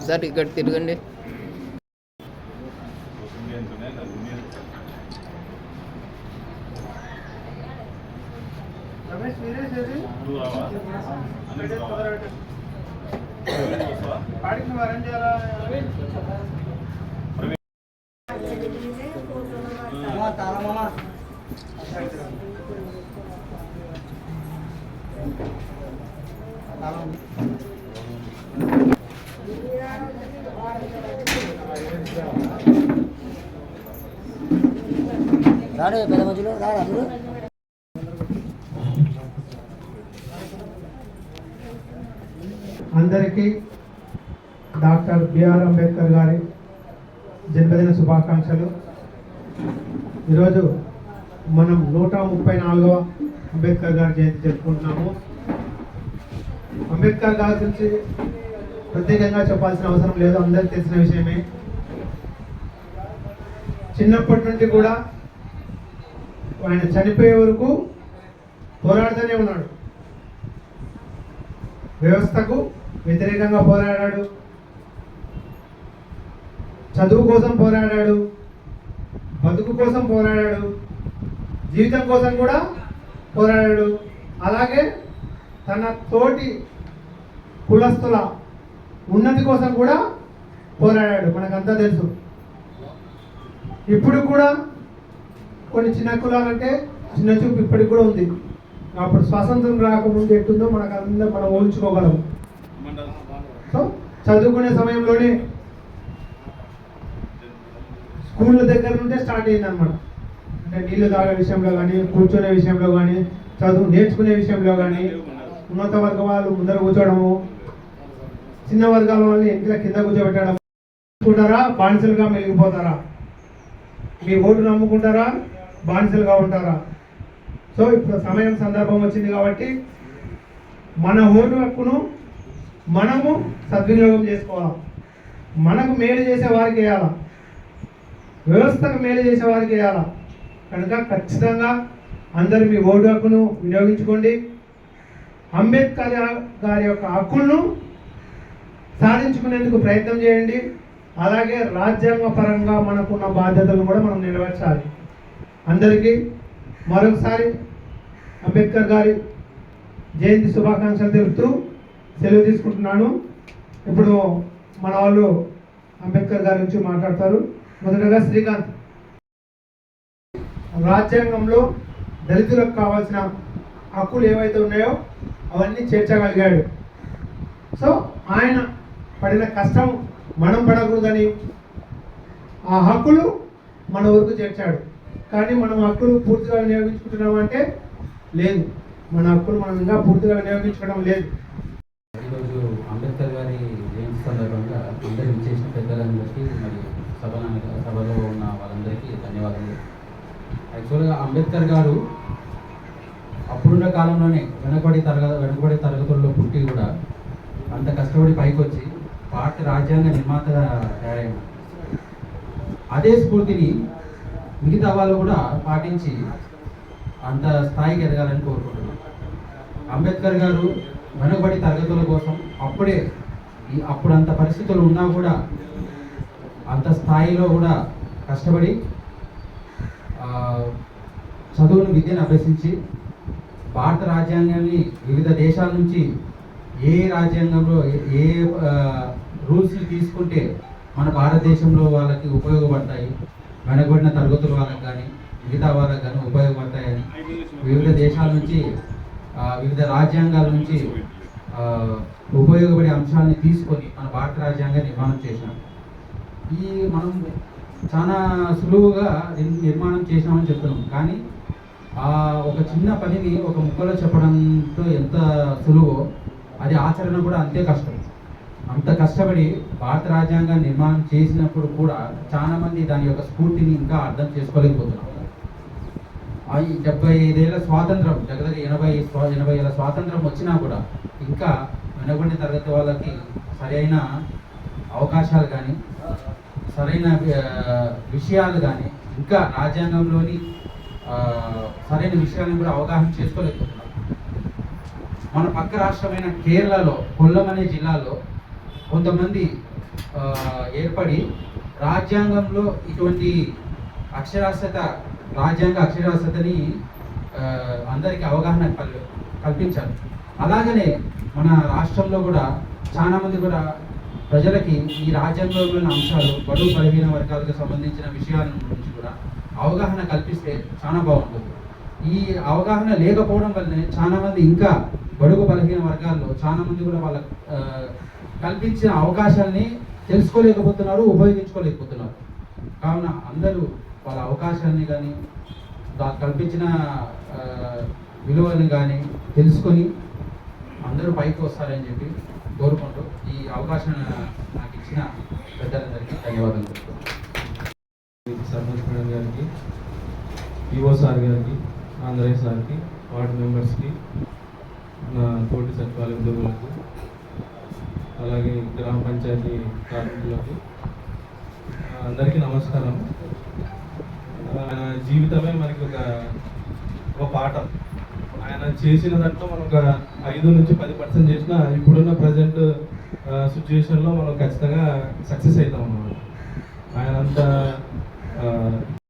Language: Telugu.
సార్ ఇక్కడ తిరగండి. రాడు పెద్ద మధ్యలో రాడు అప్పుడు అందరికీ డాక్టర్ బిఆర్ అంబేద్కర్ గారి జన్మదిన శుభాకాంక్షలు. ఈరోజు మనం 134వ అంబేద్కర్ గారి జయంతి జరుపుకుంటున్నాము. అంబేద్కర్ గారి గురించి ప్రత్యేకంగా చెప్పాల్సిన అవసరం లేదు, అందరికీ తెలిసిన విషయమే. చిన్నప్పటి నుండి కూడా ఆయన చనిపోయే వరకు పోరాడుతూనే ఉన్నాడు. వ్యవస్థకు వ్యతిరేకంగా పోరాడాడు, చదువు కోసం పోరాడాడు, బతుకు కోసం పోరాడాడు, జీవితం కోసం కూడా పోరాడాడు. అలాగే తన తోటి కులస్తుల ఉన్నతి కోసం కూడా పోరాడాడు. మనకంతా తెలుసు. ఇప్పుడు కూడా కొన్ని చిన్న కులాలంటే చిన్న చూపు ఇప్పటికి కూడా ఉంది. అప్పుడు స్వాతంత్రం రాకముందు ఎట్టుందో మనకు మనం ఊహించుకోగలం. సో చదువుకునే సమయంలోనే స్కూళ్ళ దగ్గర నుండే స్టార్ట్ అయింది అనమాట. అంటే నీళ్లు తాగే విషయంలో కానీ, కూర్చునే విషయంలో కానీ, చదువు నేర్చుకునే విషయంలో కానీ, ఉన్నత వర్గ వాళ్ళు ముందర కూర్చోవడము, చిన్న వర్గాల వాళ్ళని ఎంపిక కింద కూర్చోబెట్టడం. అనుకుంటారా బానిసలుగా మెలిగిపోతారా? మీ ఓటు నమ్ముకుంటారా బానిసలుగా ఉంటారా? సో ఇప్పుడు సమయం సందర్భం వచ్చింది కాబట్టి మన ఓటు హక్కును మనము సద్వినియోగం చేసుకోవాలి. మనకు మేలు చేసే వారికి వేయాలా, వ్యవస్థకు మేలు చేసే వారికి వేయాలా. కనుక ఖచ్చితంగా అందరూ మీ ఓటు హక్కును వినియోగించుకోండి. అంబేద్కర్ గారి యొక్క హక్కులను సాధించుకునేందుకు ప్రయత్నం చేయండి. అలాగే రాజ్యాంగ పరంగా మనకున్న బాధ్యతలను కూడా మనం నెరవేర్చాలి. అందరికీ మరొకసారి అంబేద్కర్ గారి జయంతి శుభాకాంక్షలు తెలుపుతూ సెలవు తీసుకుంటున్నాను. ఇప్పుడు మన వాళ్ళు అంబేద్కర్ గారి గురించి మాట్లాడతారు. మొదటగా శ్రీకాంత్. రాజ్యాంగంలో దళితులకు కావాల్సిన హక్కులు ఏవైతే ఉన్నాయో అవన్నీ చేర్చగలిగాడు. సో ఆయన పడిన కష్టం మనం పడకూడదని ఆ హక్కులు మన వరకు చేర్చాడు. కానీ మనం హక్కులు పూర్తిగా వినియోగించుకుంటున్నామంటే లేదు, మన హక్కులు మనం ఇంకా పూర్తిగా వినియోగించుకోవడం లేదు. ఈరోజు అంబేద్కర్ గారి జయంతి సందర్భంగా అందరూ విచ్చేసిన పెద్దలందరికీ మరి సభలో ఉన్న వాళ్ళందరికీ ధన్యవాదాలు. యాక్చువల్గా అంబేద్కర్ గారు అప్పుడున్న కాలంలోనే వెనుకబడి తరగతుల్లో పుట్టి కూడా అంత కష్టపడి పైకి వచ్చి భారత రాజ్యాంగ నిర్మాతగా తయారైన అదే స్ఫూర్తిని మిగతా వాళ్ళు కూడా పాటించి అంత స్థాయికి ఎదగాలని కోరుకుంటున్నాం. అంబేద్కర్ గారు వెనుకబడి తరగతుల కోసం అప్పుడు అంత పరిస్థితులు ఉన్నా కూడా అంత స్థాయిలో కూడా కష్టపడి చదువును విద్యను అభ్యసించి భారత రాజ్యాంగాన్ని వివిధ దేశాల నుంచి ఏ రాజ్యాంగంలో ఏ రూల్స్ని తీసుకుంటే మన భారతదేశంలో వాళ్ళకి ఉపయోగపడతాయి, వెనకబడిన తరగతుల వాళ్ళకి కానీ మిగతా వాళ్ళకి కానీ ఉపయోగపడతాయని వివిధ దేశాల నుంచి వివిధ రాజ్యాంగాల నుంచి ఉపయోగపడే అంశాలని తీసుకొని మన భారత రాజ్యాంగాన్ని నిర్మాణం చేసినాం. మనం చాలా సులువుగా నిర్మాణం చేసినామని చెప్తున్నాం, కానీ ఒక చిన్న పనిని ఒక ముక్కలో చెప్పడంతో ఎంత సులువో అది ఆచరణ కూడా అంతే కష్టం. అంత కష్టపడి భారత రాజ్యాంగాన్ని నిర్మాణం చేసినప్పుడు కూడా చాలా మంది దాని యొక్క స్ఫూర్తిని ఇంకా అర్థం చేసుకోలేకపోతున్నారు. 75 ఏళ్ళ స్వాతంత్రం, దగ్గర 80 ఏళ్ళ స్వాతంత్రం వచ్చినా కూడా ఇంకా వెనుకబడిన తరగతి వాళ్ళకి సరైన అవకాశాలు కానీ సరైన విషయాలు కానీ ఇంకా రాజ్యాంగంలోని సరైన విషయాలను కూడా అవగాహన చేసుకోలేకపోతున్నారు. మన పక్క రాష్ట్రమైన కేరళలో కొల్లం అనే జిల్లాలో కొంతమంది ఏర్పడి రాజ్యాంగంలో ఇటువంటి రాజ్యాంగ అక్షరాస్యతని అందరికీ అవగాహన కల్పించారు. అలాగనే మన రాష్ట్రంలో కూడా చాలా మంది కూడా ప్రజలకి ఈ రాజ్యాంగంలోని అంశాలు బడుగు బలహీన వర్గాలకు సంబంధించిన విషయాల గురించి కూడా అవగాహన కల్పిస్తే చాలా బాగుంటుంది. ఈ అవగాహన లేకపోవడం వల్లనే చాలా మంది ఇంకా బడుగు బలహీన వర్గాల్లో చాలా మంది కూడా వాళ్ళ కల్పించిన అవకాశాలని తెలుసుకోలేకపోతున్నారు, ఉపయోగించుకోలేకపోతున్నారు. కావున అందరూ వాళ్ళ అవకాశాన్ని కానీ కల్పించిన విలువలను కానీ తెలుసుకొని అందరూ పైకి వస్తారని చెప్పి కోరుకుంటూ ఈ అవకాశం నాకు ఇచ్చిన పెద్దలందరికీ ధన్యవాదాలు చెప్తున్నాను. సర్పంచ్ మేడం గారికి, ఈఓ సార్ గారికి, ఆంధ్రయ్య సార్కి, వార్డు మెంబర్స్కి, నా తోటి సచివాలయ ఉద్యోగులకు, అలాగే గ్రామ పంచాయతీ కార్మికులకు అందరికీ నమస్కారం. ఆయన జీవితమే మనకి ఒక పాఠం. ఆయన చేసిన దాంట్లో మనం ఒక 5 నుంచి 10% చేసిన ఇప్పుడున్న ప్రజెంట్ సిచ్యువేషన్లో మనం ఖచ్చితంగా సక్సెస్ అవుతాం అన్నమాట. ఆయన అంత